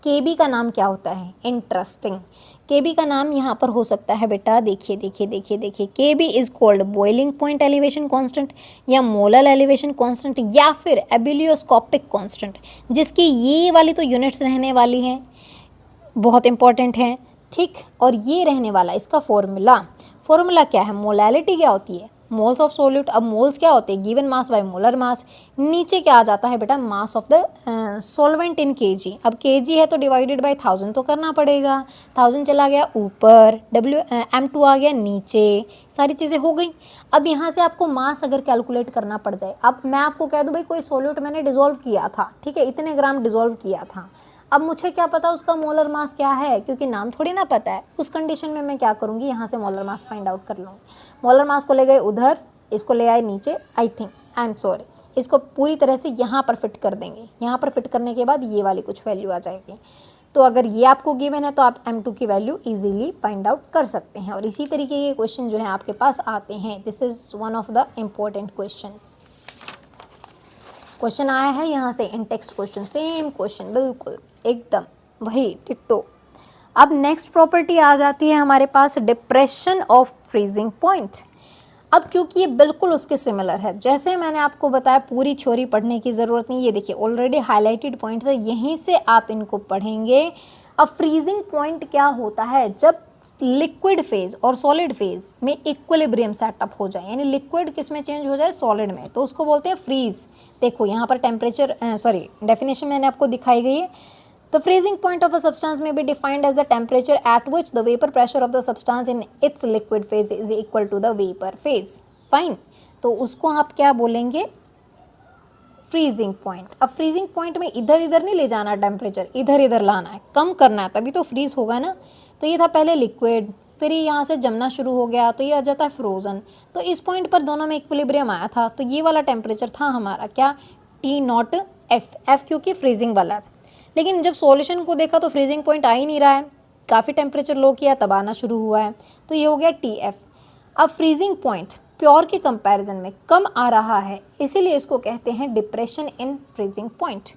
KB का नाम क्या होता है, इंटरेस्टिंग, KB का नाम यहाँ पर हो सकता है बेटा, देखिए KB is called boiling point elevation constant, या मोलर एलिवेशन कांस्टेंट, या फिर एबिलियोस्कोपिक कांस्टेंट, जिसकी ये वाली तो यूनिट्स रहने वाली हैं, बहुत इंपॉर्टेंट है, ठीक। और ये रहने वाला इसका फॉर्मूला क्या है, मोलैलिटी क्या होती है, मोल्स ऑफ सोल्यूट। अब मोल्स क्या होते हैं, given mass by molar mass, नीचे क्या आ जाता है बेटा, mass of the solvent in kg। अब kg है तो डिवाइडेड बाय 1000 तो करना पड़ेगा, 1000 चला गया ऊपर, M2 आ गया नीचे, सारी चीज़ें हो गई। अब यहाँ से आपको मास अगर कैलकुलेट करना पड़ जाए, अब मैं आपको कह दूँ भाई कोई सॉल्यूट मैंने डिज़ोल्व किया था, ठीक है, इतने ग्राम डिज़ोल्व किया था, अब मुझे क्या पता उसका मोलर मास क्या है, क्योंकि नाम थोड़ी ना पता है। उस कंडीशन में मैं क्या करूँगी, यहाँ से मोलर मास फाइंड आउट कर लूँगी। मोलर मास को ले गए उधर, इसको ले आए नीचे, इसको पूरी तरह से यहाँ पर फिट कर देंगे। यहाँ पर फिट करने के बाद ये वाली कुछ वैल्यू आ जाएगी। तो अगर ये आपको गिवन है तो आप M2 की वैल्यू इजीली फाइंड आउट कर सकते हैं। और इसी तरीके के क्वेश्चन जो है आपके पास आते हैं। This is one of the important question आया है यहाँ से इन टेक्स्ट क्वेश्चन, सेम क्वेश्चन बिल्कुल एकदम वही डिट्टो। अब नेक्स्ट प्रॉपर्टी आ जाती है हमारे पास डिप्रेशन ऑफ फ्रीजिंग पॉइंट। अब क्योंकि ये बिल्कुल उसके सिमिलर है, जैसे मैंने आपको बताया पूरी थ्योरी पढ़ने की ज़रूरत नहीं, ये देखिए ऑलरेडी हाईलाइटेड पॉइंट्स है, यहीं से आप इनको पढ़ेंगे। अब फ्रीजिंग पॉइंट क्या होता है, जब लिक्विड फेज और सॉलिड फेज में इक्विलिब्रियम सेटअप हो जाए, यानी लिक्विड किस में चेंज हो जाए, सॉलिड में, तो उसको बोलते हैं फ्रीज। देखो यहाँ पर डेफिनेशन मैंने आपको दिखाई गई है। The freezing point of a substance may be defined as the temperature at which the vapor pressure of the substance in its liquid phase is equal to the vapor phase. Fine. तो उसको आप क्या बोलेंगे, फ्रीजिंग पॉइंट। अब फ्रीजिंग पॉइंट में इधर इधर नहीं ले जाना टेम्परेचर, इधर इधर लाना है, कम करना है, तभी तो फ्रीज होगा ना। तो ये था पहले लिक्विड, फिर ये यहाँ से जमना शुरू हो गया तो ये आ जाता है फ्रोज़न। तो इस पॉइंट पर दोनों में इक्विलिब्रियम आया था, तो ये वाला टेम्परेचर था हमारा क्या, T0 F क्योंकि फ्रीजिंग वाला था। लेकिन जब सॉल्यूशन को देखा तो फ्रीजिंग पॉइंट आ ही नहीं रहा है, काफ़ी टेम्परेचर लो किया तब आना शुरू हुआ है, तो ये हो गया TF। अब फ्रीजिंग पॉइंट प्योर के कंपैरिजन में कम आ रहा है, इसीलिए इसको कहते हैं डिप्रेशन इन फ्रीजिंग पॉइंट।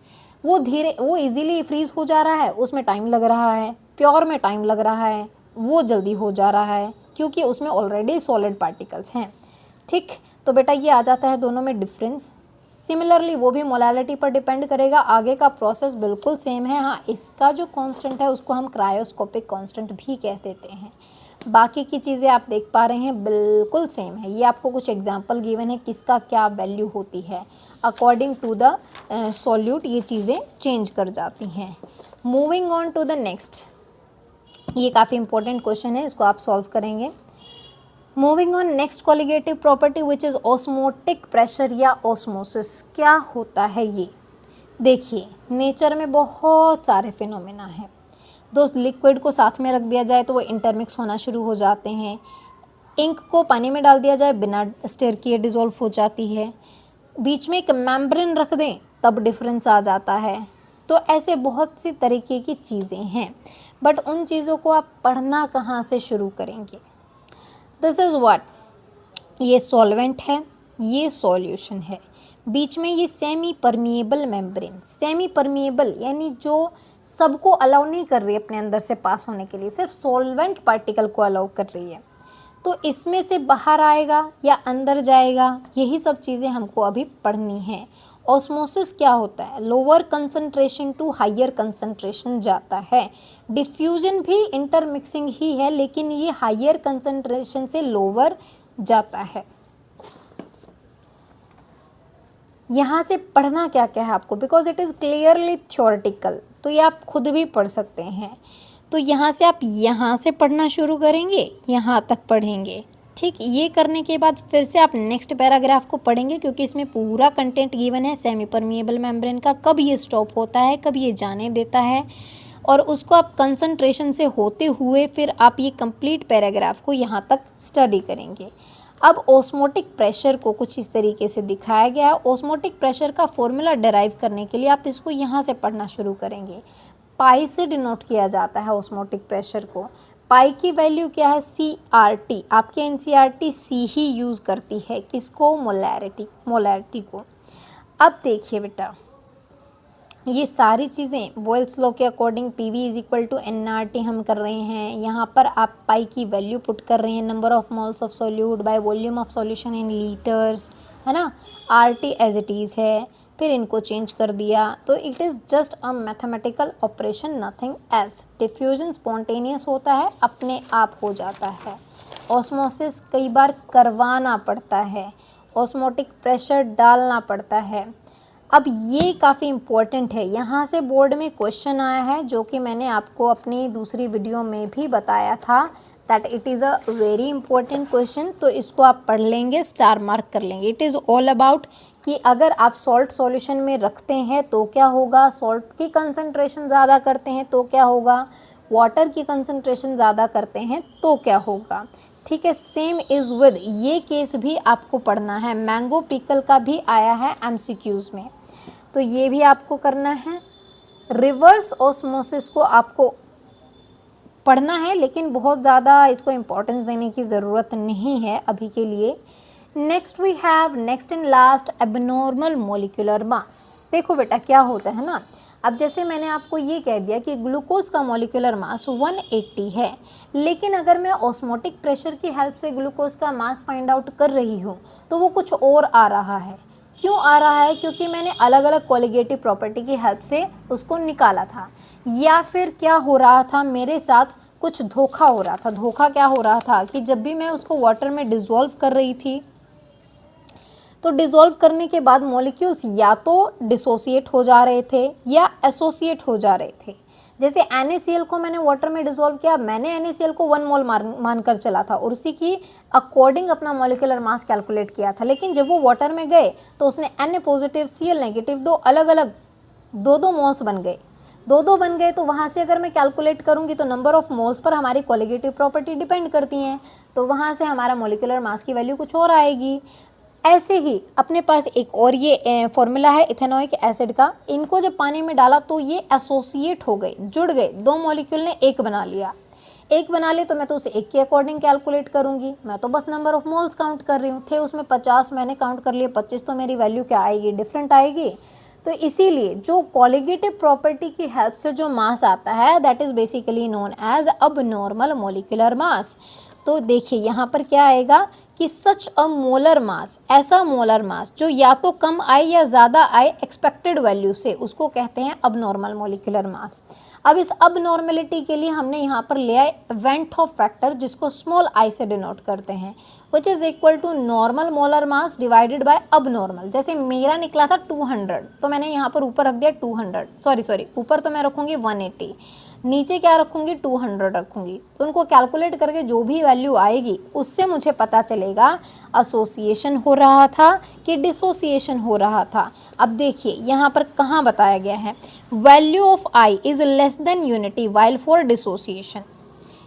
वो इजीली फ्रीज हो जा रहा है, उसमें टाइम लग रहा है, प्योर में टाइम लग रहा है, वो जल्दी हो जा रहा है क्योंकि उसमें ऑलरेडी सॉलिड पार्टिकल्स हैं। ठीक, तो बेटा ये आ जाता है दोनों में डिफरेंस। सिमिलरली वो भी मोलैलिटी पर डिपेंड करेगा, आगे का प्रोसेस बिल्कुल सेम है। हाँ, इसका जो कांस्टेंट है उसको हम क्रायोस्कोपिक कांस्टेंट भी कह देते हैं। बाकी की चीज़ें आप देख पा रहे हैं बिल्कुल सेम है। ये आपको कुछ एग्जांपल गिवन है किसका क्या वैल्यू होती है, अकॉर्डिंग टू द सॉल्यूट ये चीज़ें चेंज कर जाती हैं। Moving on to the next, ये काफ़ी इंपॉर्टेंट क्वेश्चन है, इसको आप सॉल्व करेंगे। Moving on next colligative property which is osmotic pressure या ऑस्मोसिस। क्या होता है ये, देखिए नेचर में बहुत सारे फिनोमेना हैं दोस्त। लिक्विड को साथ में रख दिया जाए तो वो इंटरमिक्स होना शुरू हो जाते हैं, इंक को पानी में डाल दिया जाए बिना स्टेयर किए डिज़ोल्व हो जाती है, बीच में एक मेम्ब्रेन रख दें तब डिफरेंस आ जाता है। तो ऐसे बहुत सी तरीके की चीज़ें हैं, बट उन चीज़ों को आप पढ़ना कहाँ से शुरू करेंगे। दिस इज़ व्हाट, ये सॉल्वेंट है, ये सॉल्यूशन है, बीच में ये semi permeable membrane. Semi permeable यानी जो सबको अलाउ नहीं कर रही है अपने अंदर से पास होने के लिए, सिर्फ सॉल्वेंट पार्टिकल को अलाउ कर रही है। तो इसमें से बाहर आएगा या अंदर जाएगा, यही सब चीज़ें हमको अभी पढ़नी है। ऑस्मोसिस क्या होता है, lower concentration to higher concentration जाता है। डिफ्यूजन भी इंटरमिक्सिंग ही है, लेकिन ये हायर कंसंट्रेशन से लोअर जाता है। यहाँ से पढ़ना क्या क्या है आपको, because it is clearly theoretical, तो ये आप खुद भी पढ़ सकते हैं। तो यहाँ से आप यहाँ से पढ़ना शुरू करेंगे, यहाँ तक पढ़ेंगे। ठीक, ये करने के बाद फिर से आप नेक्स्ट पैराग्राफ को पढ़ेंगे क्योंकि इसमें पूरा कंटेंट गिवन है सेमी परमिएबल मेम्ब्रेन का, कब ये स्टॉप होता है, कब ये जाने देता है, और उसको आप कंसंट्रेशन से होते हुए फिर आप ये कंप्लीट पैराग्राफ को यहाँ तक स्टडी करेंगे। अब ऑस्मोटिक प्रेशर को कुछ इस तरीके से दिखाया गया है। ऑस्मोटिक प्रेशर का फॉर्मूला डिराइव करने के लिए आप इसको यहाँ से पढ़ना शुरू करेंगे। पाई से डिनोट किया जाता है ऑस्मोटिक प्रेशर को। पाई की वैल्यू क्या है, CRT। आपके NCERT C ही यूज़ करती है, किसको, मोलैरिटी को। अब देखिए बेटा, ये सारी चीज़ें बॉयल्स लॉ के according PV is equal to NRT हम कर रहे हैं। यहाँ पर आप पाई की वैल्यू पुट कर रहे हैं, number of moles of solute by volume of solution in litres, है ना। RT एज इट इज़ है, फिर इनको चेंज कर दिया, तो it is just a mathematical operation, nothing else. Diffusion spontaneous होता है, अपने आप हो जाता है। ऑस्मोसिस कई बार करवाना पड़ता है, ऑस्मोटिक प्रेशर डालना पड़ता है। अब ये काफ़ी इम्पोर्टेंट है, यहाँ से बोर्ड में क्वेश्चन आया है जो कि मैंने आपको अपनी दूसरी वीडियो में भी बताया था, that it is a very important question. तो इसको आप पढ़ लेंगे, स्टार मार्क कर लेंगे। इट इज़ ऑल अबाउट कि अगर आप सॉल्ट सॉल्यूशन में रखते हैं तो क्या होगा, सॉल्ट की कंसंट्रेशन ज़्यादा करते हैं तो क्या होगा, वाटर की कंसंट्रेशन ज़्यादा करते हैं तो क्या होगा। ठीक है, सेम इज़ विद ये केस भी आपको पढ़ना है। मैंगो पिकल का भी आया है MCQs में, तो ये भी आपको करना है। रिवर्स ऑस्मोसिस को आपको पढ़ना है, लेकिन बहुत ज़्यादा इसको इम्पोर्टेंस देने की ज़रूरत नहीं है अभी के लिए। Next we have next and last abnormal molecular mass. देखो बेटा क्या होता है ना, अब जैसे मैंने आपको ये कह दिया कि ग्लूकोज का मॉलिक्यूलर मास 180 है, लेकिन अगर मैं ऑस्मोटिक प्रेशर की हेल्प से ग्लूकोज का मास फाइंड आउट कर रही हूँ तो वो कुछ और आ रहा है। क्यों आ रहा है, क्योंकि मैंने अलग अलग कोलिगेटिव प्रॉपर्टी की हेल्प से उसको निकाला था, या फिर क्या हो रहा था मेरे साथ, कुछ धोखा हो रहा था। धोखा क्या हो रहा था कि जब भी मैं उसको वाटर में डिज़ोल्व कर रही थी तो डिसॉल्व करने के बाद मॉलिक्यूल्स या तो डिसोसिएट हो जा रहे थे या एसोसिएट हो जा रहे थे। जैसे NaCl को मैंने वाटर में डिसॉल्व किया, मैंने NaCl को 1 मोल मानकर चला था और उसी की अकॉर्डिंग अपना मॉलिक्यूलर मास कैलकुलेट किया था। लेकिन जब वो वाटर में गए तो उसने Na पॉजिटिव Cl नेगेटिव दो अलग अलग दो मोल्स बन गए, दो बन गए। तो वहाँ से अगर मैं कैलकुलेट करूँगी तो नंबर ऑफ मोल्स पर हमारी कोलिगेटिव प्रॉपर्टी डिपेंड करती हैं, तो वहाँ से हमारा मॉलिक्यूलर मास की वैल्यू कुछ और आएगी। ऐसे ही अपने पास एक और ये फॉर्मूला है इथेनोइक एसिड का। इनको जब पानी में डाला तो ये एसोसिएट हो गए, जुड़ गए, दो मॉलिक्यूल ने एक बना लिया। एक बना ले तो मैं तो उसे एक के अकॉर्डिंग कैलकुलेट करूंगी, मैं तो बस नंबर ऑफ मोल्स काउंट कर रही हूँ। थे उसमें 50, मैंने काउंट कर लिए 25, तो मेरी वैल्यू क्या आएगी, डिफरेंट आएगी। तो इसीलिए जो कोलिगेटिव प्रॉपर्टी की हेल्प से जो मास आता है that is basically known as abnormal molecular mass. तो देखिए यहाँ पर क्या आएगा कि सच अ मोलर मास, ऐसा मोलर मास जो या तो कम आए या ज़्यादा आए एक्सपेक्टेड वैल्यू से, उसको कहते हैं अबनॉर्मल मॉलिक्यूलर मास। अब इस अबनॉर्मेलिटी के लिए हमने यहाँ पर लिया है वेंट ऑफ फैक्टर, जिसको स्मॉल आई से डिनोट करते हैं, which is equal to normal molar mass divided by abnormal. जैसे मेरा निकला था 200, तो मैंने यहाँ पर ऊपर रख दिया 200, सॉरी ऊपर तो मैं रखूँगी 180, नीचे क्या रखूँगी 200 रखूँगी। तो उनको कैलकुलेट करके जो भी वैल्यू आएगी उससे मुझे पता चलेगा एसोसिएशन हो रहा था कि डिसोसिएशन हो रहा था। अब देखिए यहाँ पर कहाँ बताया गया है, value of I is less than unity while for dissociation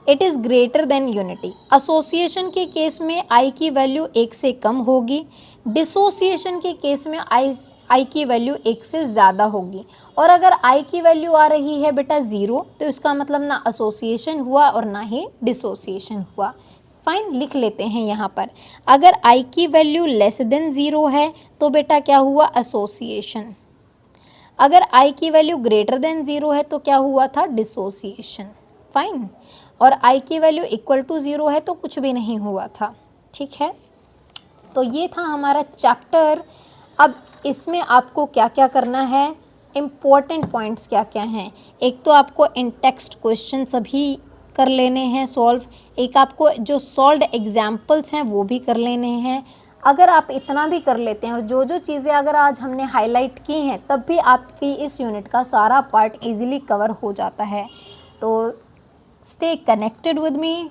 it is greater than unity. Association के केस में आई की वैल्यू 1 से कम होगी, डिसोसिएशन के केस में आई की वैल्यू 1 से ज़्यादा होगी। और अगर आई की वैल्यू आ रही है बेटा 0, तो इसका मतलब ना एसोसिएशन हुआ और ना ही डिसोसिएशन हुआ। फाइन, लिख लेते हैं यहाँ पर, अगर आई की वैल्यू लेस देन 0 है तो बेटा क्या हुआ, एसोसिएशन। अगर आई की वैल्यू ग्रेटर देन 0 है तो क्या हुआ था, डिसोसिएशन। फाइन, और आई की वैल्यू इक्वल टू 0 है तो कुछ भी नहीं हुआ था। ठीक है, तो ये था हमारा चैप्टर। अब इसमें आपको क्या क्या करना है, इम्पोर्टेंट पॉइंट्स क्या क्या हैं। एक तो आपको इन टेक्स्ट क्वेश्चन सभी कर लेने हैं सॉल्व, एक आपको जो सॉल्व्ड एग्जाम्पल्स हैं वो भी कर लेने हैं। अगर आप इतना भी कर लेते हैं और जो जो चीज़ें अगर आज हमने हाईलाइट की हैं तब भी आपकी इस यूनिट का सारा पार्ट इजीली कवर हो जाता है। तो stay connected with me.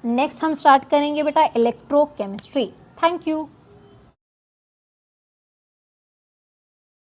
Next हम स्टार्ट करेंगे बेटा इलेक्ट्रोकेमिस्ट्री। Thank you.